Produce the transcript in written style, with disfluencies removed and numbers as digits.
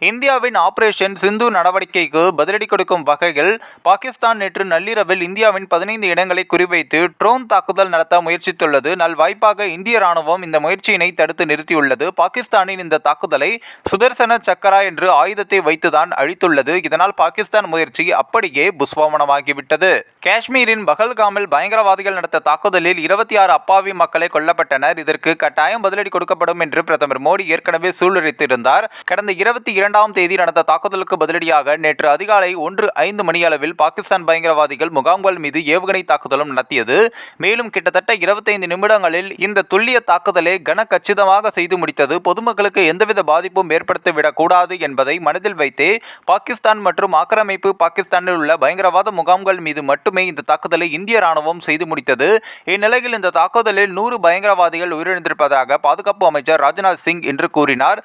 இந்தியாவின் ஆபரேஷன் சிந்து நடவடிக்கைக்கு பதிலடி கொடுக்கும் வகையில் பாகிஸ்தான் நேற்று நள்ளிரவில் இந்தியாவின் 15 இடங்களை குறிவைத்து ட்ரோன் தாக்குதல் நடத்த முயற்சித்துள்ளது. நல்வாய்ப்பாக இந்திய ராணுவம் இந்த முயற்சியினை தடுத்து நிறுத்தியுள்ளது. பாகிஸ்தானின் இந்த தாக்குதலை சுதர்சன சக்கரா என்று ஆயுதத்தை வைத்துதான் அழித்துள்ளது. இதனால் பாகிஸ்தான் முயற்சி அப்படியே புஸ்வாமனமாகிவிட்டது. காஷ்மீரின் பகல்காமில் பயங்கரவாதிகள் நடத்த தாக்குதலில் 26 அப்பாவி மக்களை கொல்லப்பட்டனர். இதற்கு கட்டாயம் பதிலடி கொடுக்கப்படும் என்று பிரதமர் மோடி ஏற்கனவே சூளுரைத்திருந்தார். கடந்த 22ஆம் தேதி நடந்த தாக்குதலுக்கு பதிலடியாக நேற்று அதிகாலை 1:05 மணியளவில் பாகிஸ்தான் பயங்கரவாதிகள் முகாம்கள் மீது ஏவுகணை தாக்குதலும் நடத்தியது. மேலும் கிட்டத்தட்ட 25 நிமிடங்களில் இந்த துல்லிய தாக்குதலை கனகச்சிதமாக செய்து முடித்தது. பொதுமக்களுக்கு எந்தவித பாதிப்பும் ஏற்படுத்திவிடக் கூடாது என்பதை மனதில் வைத்தே பாகிஸ்தான் மற்றும் ஆக்கிரமிப்பு பாகிஸ்தானில் உள்ள பயங்கரவாத முகாம்கள் மீது மட்டுமே இந்த தாக்குதலை இந்திய ராணுவம் செய்து முடித்தது. இந்நிலையில் இந்த தாக்குதலில் 100 பயங்கரவாதிகள் உயிரிழந்திருப்பதாக பாதுகாப்பு அமைச்சர் ராஜ்நாத் சிங் இன்று கூறினார்.